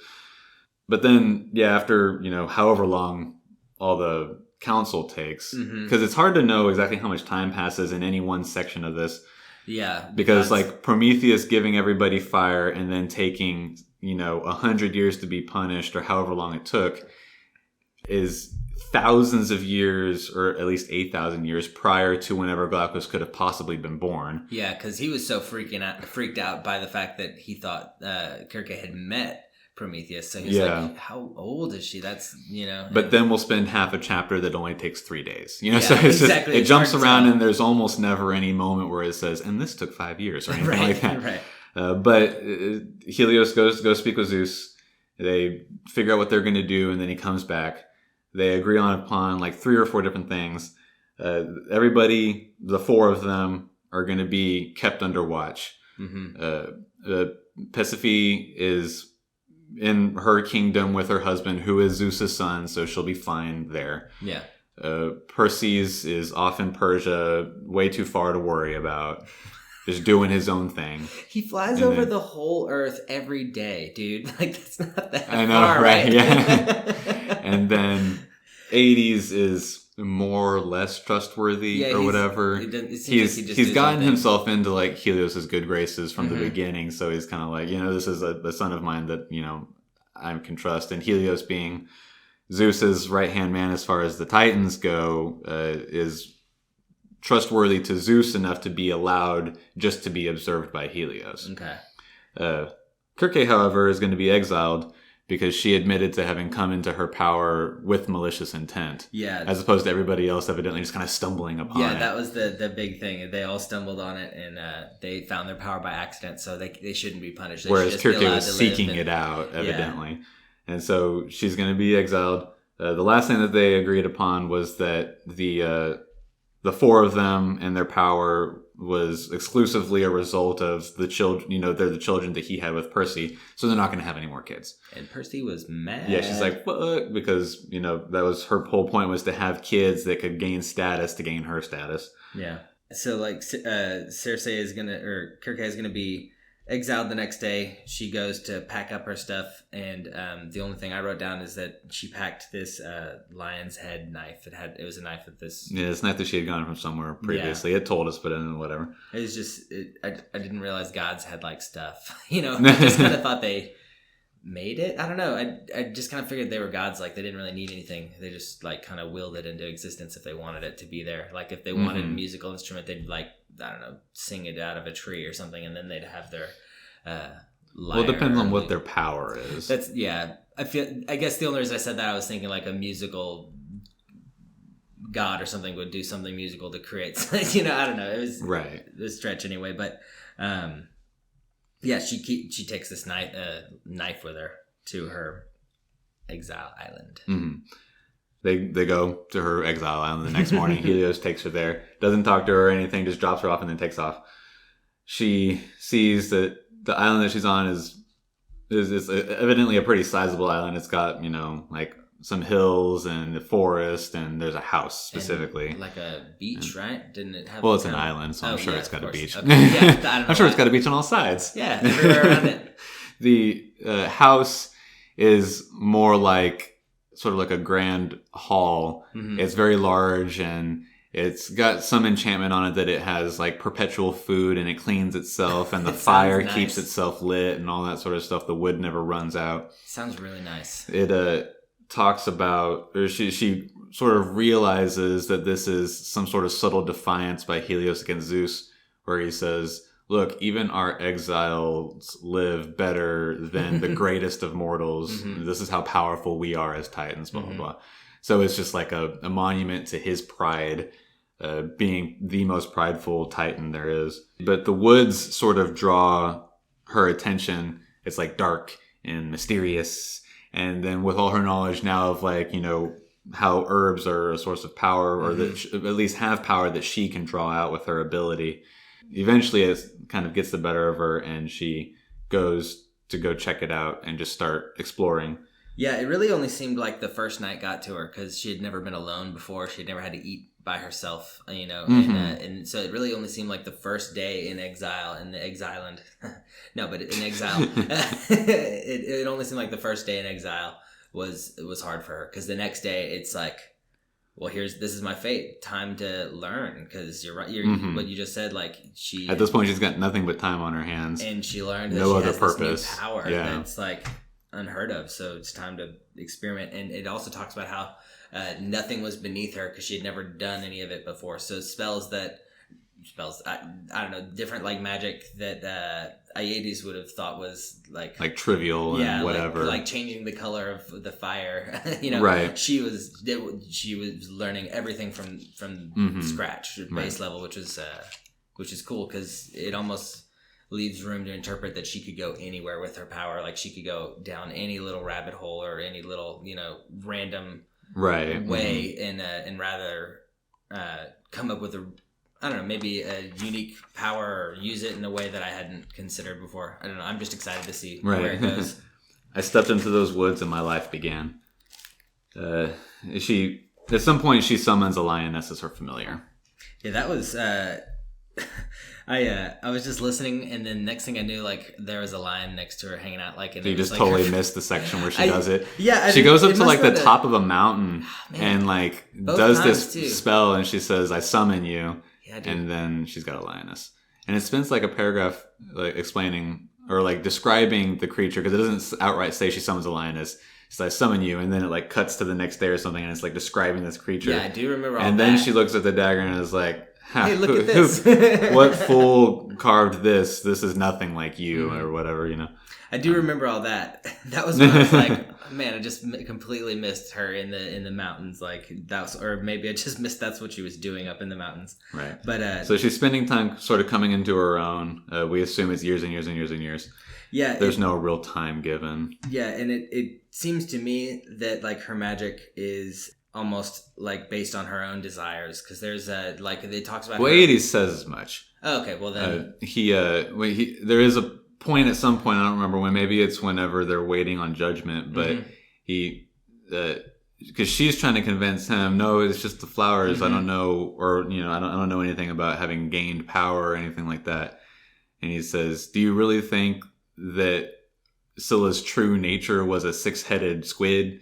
But then, after, however long all the council takes, because it's hard to know exactly how much time passes in any one section of this, because like Prometheus giving everybody fire and then taking 100 years to be punished, or however long it took, is thousands of years, or at least 8,000 years prior to whenever Glaucus could have possibly been born. Yeah, because he was so freaked out by the fact that he thought Circe had met Prometheus. So he's like, how old is she? That's, But then we'll spend half a chapter that only takes 3 days. So it's exactly. It jumps around, and there's almost never any moment where it says, and this took 5 years, or anything like that. Right. But Helios goes to go speak with Zeus. They figure out what they're going to do, and then he comes back. They agree upon like 3 or 4 different things. Everybody, the 4 of them, are going to be kept under watch. Persephone is in her kingdom with her husband, who is Zeus's son, so she'll be fine there. Yeah. Perseus is off in Persia, way too far to worry about, just doing his own thing. He flies over the whole earth every day, dude. Like, that's not that I know, far, right? Yeah. And then Aedes is more or less trustworthy, or whatever. He's gotten himself into like Helios's good graces from the beginning, so he's kind of like, this is a son of mine that I can trust. And Helios, being Zeus's right hand man as far as the Titans go, is trustworthy to Zeus enough to be allowed just to be observed by Helios. Okay. Circe, however, is going to be exiled because she admitted to having come into her power with malicious intent. Yeah. As opposed to everybody else evidently just kind of stumbling upon it. Yeah, that was the big thing. They all stumbled on it, and they found their power by accident, so they shouldn't be punished. Whereas Circe was seeking it out, evidently. Yeah. And so she's going to be exiled. The last thing that they agreed upon was that the four of them and their power was exclusively a result of the children. They're the children that he had with Percy, so they're not going to have any more kids. And Percy was mad. Yeah, she's like, "What?" Because that was her whole point, was to have kids that could gain status to gain her status. Yeah. So like, Circe is Circe is gonna be exiled the next day. She goes to pack up her stuff, and the only thing I wrote down is that she packed this lion's head knife. It was a knife with this. Yeah, it's not that she had gotten from somewhere previously. Yeah. It told us, but then whatever. It was just I didn't realize gods had like stuff. I just kind of thought they made it. I don't know. I just kind of figured they were gods. Like they didn't really need anything. They just like kind of willed it into existence if they wanted it to be there. Like if they wanted a musical instrument, they'd like, I don't know, sing it out of a tree or something, and then they'd have their lyre. Well, it depends on what their power is. I guess the only reason I said that, I was thinking like a musical god or something would do something musical to create. I don't know. It was right. It was a stretch anyway, but yeah, she takes this knife with her to her exile island. Mm-hmm. They go to her exile island the next morning. Helios takes her there, doesn't talk to her or anything, just drops her off and then takes off. She sees that the island that she's on is evidently a pretty sizable island. It's got like some hills and the forest, and there's a house specifically, and like a beach, right? Didn't it have? Well, it's an island, so I'm sure it's got a beach. Okay. Yeah, I'm sure it's got a beach on all sides. Yeah, everywhere around it. The house is more like sort of like a grand hall. Mm-hmm. It's very large, and it's got some enchantment on it that it has like perpetual food, and it cleans itself, and the fire keeps itself lit, and all that sort of stuff. The wood never runs out. Sounds really nice. It talks about, or she sort of realizes that this is some sort of subtle defiance by Helios against Zeus, where he says, "Look, even our exiles live better than the greatest of mortals. Mm-hmm. This is how powerful we are as Titans, blah, blah, blah." So it's just like a monument to his pride, being the most prideful Titan there is. But the woods sort of draw her attention. It's like dark and mysterious. And then with all her knowledge now of like, how herbs are a source of power, or that at least have power that she can draw out with her ability, eventually it kind of gets the better of her, and she goes to go check it out and just start exploring. Yeah, it really only seemed like the first night got to her because she had never been alone before. She had never had to eat by herself, and so it really only seemed like the first day in exile, in the exiland. No, but in exile, it only seemed like the first day in exile was hard for her, because the next day it's like, well, this is my fate. Time to learn, because you're right. What you just said, like she at this point she's got nothing but time on her hands, and she learned that no she other has purpose. This new power that's like unheard of. So it's time to experiment. And it also talks about how nothing was beneath her because she had never done any of it before. So spells I don't know, different like magic that Aedes would have thought was like trivial and whatever, like changing the color of the fire. Right. She was learning everything from scratch, base level, which is cool, because it almost leaves room to interpret that she could go anywhere with her power. Like she could go down any little rabbit hole or any little random way, and rather come up with maybe a unique power, or use it in a way that I hadn't considered before. I don't know. I'm just excited to see where it goes. I stepped into those woods and my life began. At some point she summons a lioness as her familiar. Yeah, that was. I was just listening, and then next thing I knew, like there was a lion next to her hanging out. Like, and you just totally missed the section where she does it. Yeah, she goes up to like the top of a mountain and like does this spell, and she says, "I summon you." Yeah, and then she's got a lioness, and it spends like a paragraph like explaining or like describing the creature, because it doesn't outright say she summons a lioness. It's "I summon you," and then it like cuts to the next day or something, and it's like describing this creature. Yeah, I do remember all that. And then she looks at the dagger and is like, "Hey, look at this! What fool carved this? This is nothing like you," or whatever, I do remember all that. That was when I was like, man, I just completely missed her in the mountains. Like or maybe I just missed that's what she was doing up in the mountains. Right. But so she's spending time sort of coming into her own. We assume it's years and years and years and years. Yeah. There's no real time given. Yeah, and it seems to me that like her magic is almost like based on her own desires, because there's like it talks about. Well, Hades says as much. Oh, okay, well then there is a point at some point, I don't remember when. Maybe it's whenever they're waiting on judgment, but he. Because she's trying to convince him, no, it's just the flowers. I don't know, or I don't know anything about having gained power or anything like that. And he says, "Do you really think that Scylla's true nature was a 6-headed squid,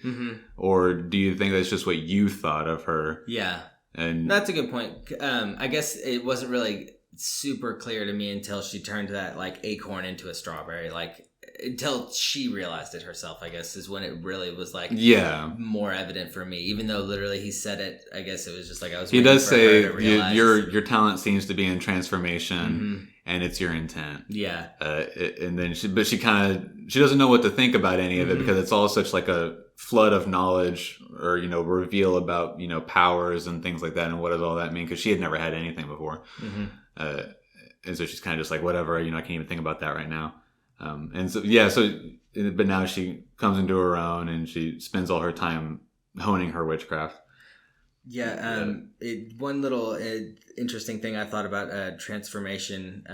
or do you think that's just what you thought of her?" Yeah, and that's a good point. I guess it wasn't really super clear to me until she turned that like acorn into a strawberry, like. Until she realized it herself, I guess, is when it really was like more evident for me. Even though literally he said it, I guess it was just like I was. He does say your talent seems to be in transformation, and it's your intent. Yeah. And then she doesn't know what to think about any of it because it's all such like a flood of knowledge or reveal about powers and things like that, and what does all that mean? Because she had never had anything before, and so she's kind of just like whatever. I can't even think about that right now. But now she comes into her own and she spends all her time honing her witchcraft. Yeah. One little interesting thing I thought about transformation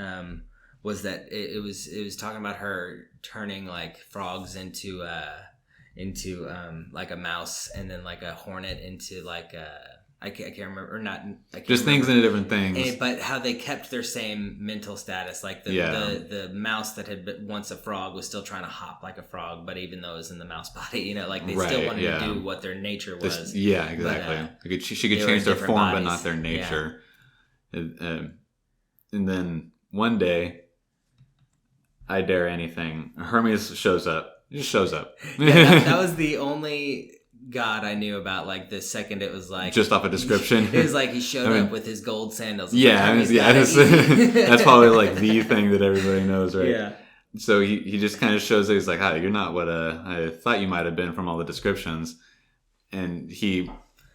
was that it was talking about her turning like frogs into like a mouse, and then like a hornet into like I can't remember, or not. I can't just remember. Things into different things. But how they kept their same mental status. Like the mouse that had been once a frog was still trying to hop like a frog, but even though it was in the mouse body, like they still wanted to do what their nature was. Exactly. But, she could change their form, bodies. But not their nature. Yeah. And then one day, I dare anything. Hermes shows up. He just shows up. That was the only god I knew about. Like the second it was like just off a description, it was like he showed up with his gold sandals. That's probably like the thing that everybody knows, right? Yeah. So he just kind of shows that he's like, "Hi, you're not what I thought you might have been from all the descriptions," and he.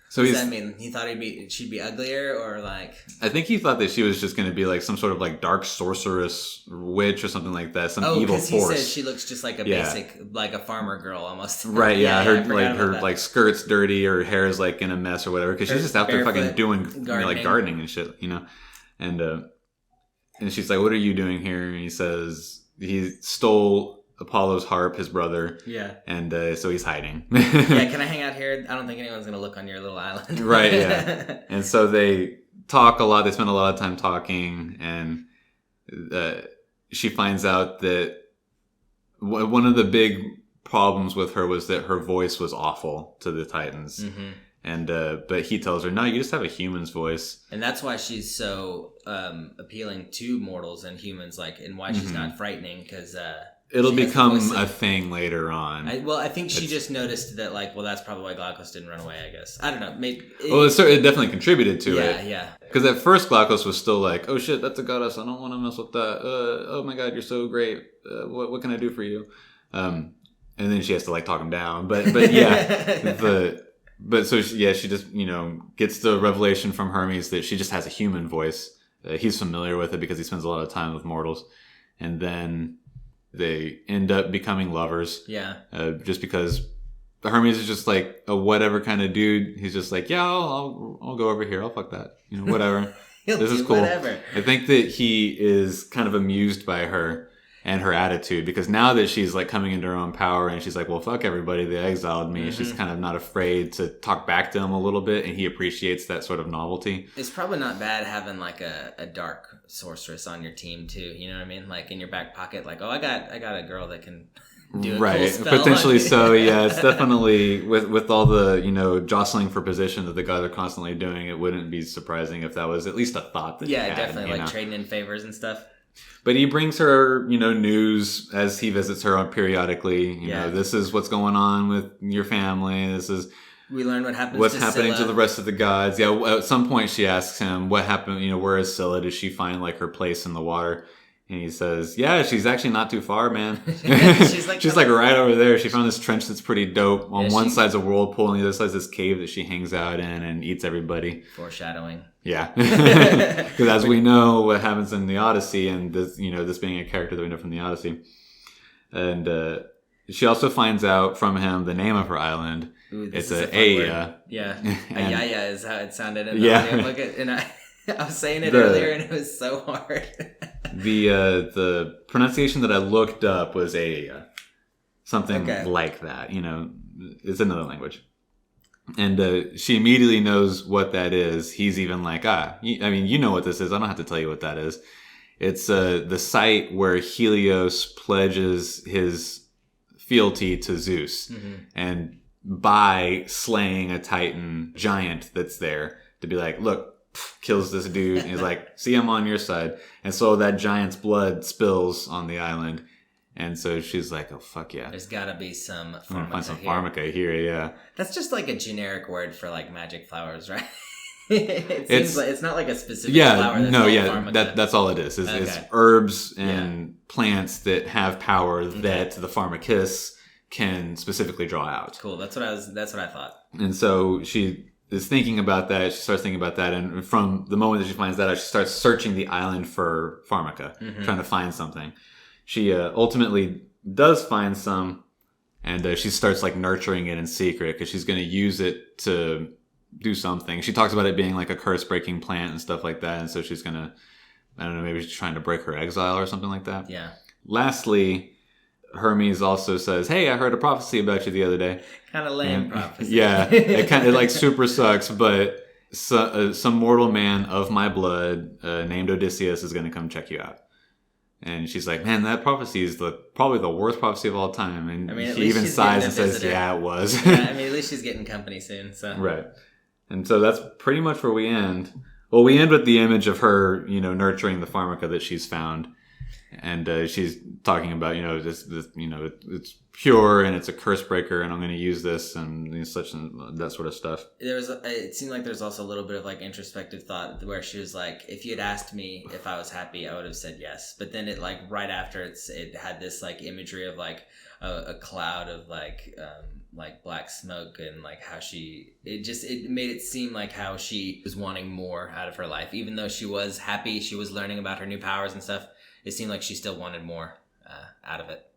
So what does that mean? He thought she'd be uglier, or like? I think he thought that she was just going to be like some sort of like dark sorceress witch or something like that, some evil force. He says she looks just like a basic, like a farmer girl almost. Right? Yeah, her skirt's dirty, her hair is like in a mess or whatever, because she's just out there fucking doing gardening and shit, And she's like, "What are you doing here?" And he says he stole Apollo's harp, his brother. Yeah. And so he's hiding. Yeah, can I hang out here? I don't think anyone's going to look on your little island. Right, yeah. And so they talk a lot. They spend a lot of time talking. And she finds out that one of the big problems with her was that her voice was awful to the Titans. And but he tells her, no, you just have a human's voice. And that's why she's so appealing to mortals and humans, and why she's not frightening, because... it'll become a thing later on. I think she just noticed that, that's probably why Glaucus didn't run away, I guess. I don't know. Maybe it definitely contributed to it. Yeah. Because at first Glaucus was still like, oh shit, that's a goddess. I don't want to mess with that. Oh my god, you're so great. What can I do for you? And then she has to talk him down. But yeah, she just gets the revelation from Hermes that she just has a human voice. He's familiar with it because he spends a lot of time with mortals, and then they end up becoming lovers. Yeah. Just because Hermes is just like a whatever kind of dude. He's just like, yeah, I'll go over here. I'll fuck that. Whatever. This is cool. Whatever. I think that he is kind of amused by her and her attitude, because now that she's coming into her own power and she's like, well, fuck everybody, they exiled me. She's kind of not afraid to talk back to him a little bit, and he appreciates that sort of novelty. It's probably not bad having a dark sorceress on your team too. You know what I mean? In your back pocket, I got a girl that can do a cool spell. Potentially so. Yeah, it's definitely with all the jostling for position that the guys are constantly doing. It wouldn't be surprising if that was at least a thought that. Yeah, definitely trading in favors and stuff. But he brings her, news as he visits her periodically. This is what's going on with your family. This is we learn what's happening to the rest of the gods. Yeah, at some point she asks him what happened. Where is Scylla? Does she find her place in the water? And he says, yeah, she's actually not too far, man. she's right over there. She found this trench that's pretty dope. On one side's a whirlpool, and the other side's this cave that she hangs out in and eats everybody. Foreshadowing. Yeah. Because as we know what happens in the Odyssey, and this, this being a character that we know from the Odyssey. And she also finds out from him the name of her island. Ooh, it's Aia. Yeah. And- Aia is how it sounded in the audiobook. And I was saying it earlier and it was so hard. The pronunciation that I looked up was Aia. Something like that. You know, it's another language. And she immediately knows what that is. He's even like, you know what this is. I don't have to tell you what that is. It's the site where Helios pledges his fealty to Zeus. Mm-hmm. And by slaying a Titan giant that's there to be like, look, kills this dude. And he's like, see, I'm on your side. And so that giant's blood spills on the island. And so she's like, oh, fuck yeah. There's got to be some I'm going to find some Pharmaca here, yeah. That's just like a generic word for like magic flowers, right? It seems like it's not like a specific flower. That's all it is. It's herbs and plants that have power that the pharmacist can specifically draw out. Cool. That's what I thought. And so she is thinking about that. She starts thinking about that, and from the moment that she finds that out, she starts searching the island for Pharmaca, trying to find something. She ultimately does find some, and she starts like nurturing it in secret because she's going to use it to do something. She talks about it being like a curse-breaking plant and stuff like that, and so she's going to, I don't know, maybe she's trying to break her exile or something like that. Yeah. Lastly, Hermes also says, hey, I heard a prophecy about you the other day. Kind of lame prophecy. Yeah, it like super sucks, but some mortal man of my blood named Odysseus is going to come check you out. And she's like, man, that prophecy is probably the worst prophecy of all time. And she even sighs and says, yeah, it was. Yeah, I mean, at least she's getting company soon. So right. And so that's pretty much where we end. Well, we end with the image of her, nurturing the Pharmaca that she's found. And she's talking about, this it's pure and it's a curse breaker and I'm going to use this and such and that sort of stuff. It seemed like there's also a little bit of like introspective thought where she was like, if you had asked me if I was happy, I would have said yes. But then it like right after it had this like imagery of like a cloud of like black smoke and like how it made it seem like how she was wanting more out of her life. Even though she was happy, she was learning about her new powers and stuff. It seemed like she still wanted more out of it.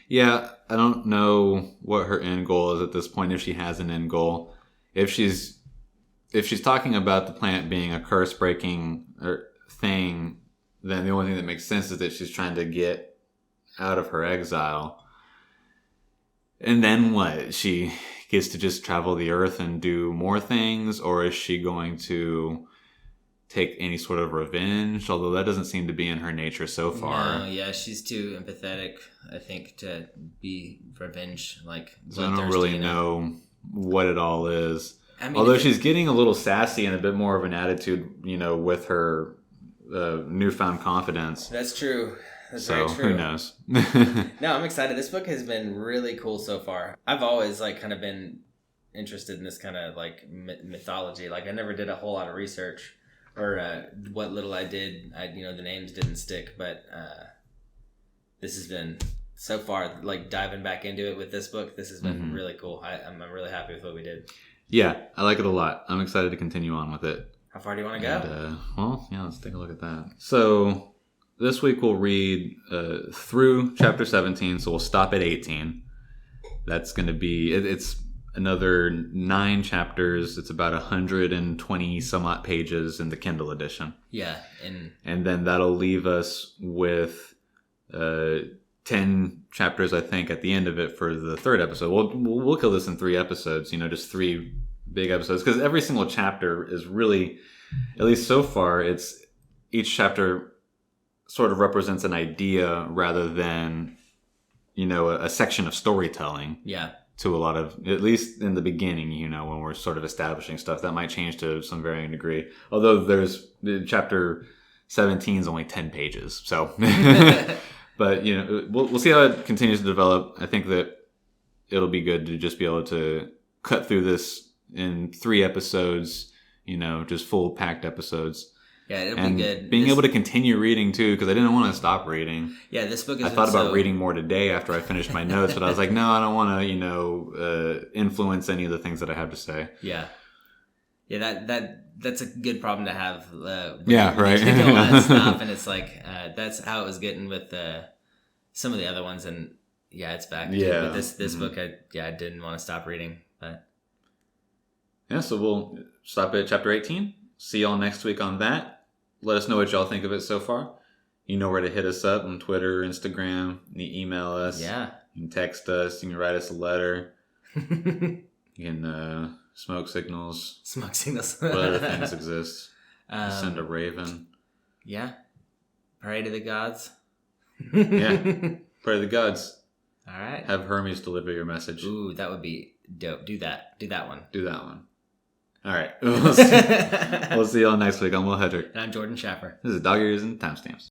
Yeah, I don't know what her end goal is at this point, if she has an end goal. If she's talking about the plant being a curse-breaking thing, then the only thing that makes sense is that she's trying to get out of her exile. And then what? She gets to just travel the earth and do more things? Or is she going to take any sort of revenge, although that doesn't seem to be in her nature so far. No, yeah, she's too empathetic, I think, to be revenge so I don't really know what it all is. I mean, although she's getting a little sassy and a bit more of an attitude, with her newfound confidence. That's true. That's very true. Who knows? No, I'm excited. This book has been really cool so far. I've always kind of been interested in this kind of mythology. I never did a whole lot of research. Or what little I did, the names didn't stick, but this has been, so far, diving back into it with this book, this has been really cool. I'm really happy with what we did. Yeah, I like it a lot. I'm excited to continue on with it. How far do you want to go? Let's take a look at that. So, this week we'll read through chapter 17, so we'll stop at 18. That's going to be, it's another 9 chapters. It's about 120 some odd pages in the Kindle edition. Yeah. And then that'll leave us with 10 chapters, I think, at the end of it for the 3rd episode. We'll kill this in 3 episodes, just 3 big episodes. Because every single chapter is really, at least so far, it's each chapter sort of represents an idea rather than, a section of storytelling. Yeah. To a lot of, at least in the beginning, when we're sort of establishing stuff. That might change to some varying degree. Although chapter 17 is only 10 pages. So, but, we'll see how it continues to develop. I think that it'll be good to just be able to cut through this in 3 episodes, just full packed episodes. Yeah, it'll be good. Being able to continue reading too, because I didn't want to stop reading. Yeah, this book is. I thought about reading more today after I finished my notes, but I was like, no, I don't want to, influence any of the things that I have to say. Yeah, that's a good problem to have. Yeah, right. You don't want to stop, and it's that's how it was getting with some of the other ones, and it's back. Yeah. But this book, I didn't want to stop reading, but yeah. So we'll stop at chapter 18. See y'all next week on that. Let us know what y'all think of it so far. You know where to hit us up on Twitter, Instagram. You can email us. Yeah. You can text us. You can write us a letter. You can smoke signals. Smoke signals. What other things exist? Send a raven. Yeah. Pray to the gods. Yeah. Pray to the gods. All right. Have Hermes deliver your message. Ooh, that would be dope. Do that. Do that one. Do that one. All right. We'll see y'all next week. I'm Will Hedrick. And I'm Jordan Schaffer. This is Dog Ears and Timestamps.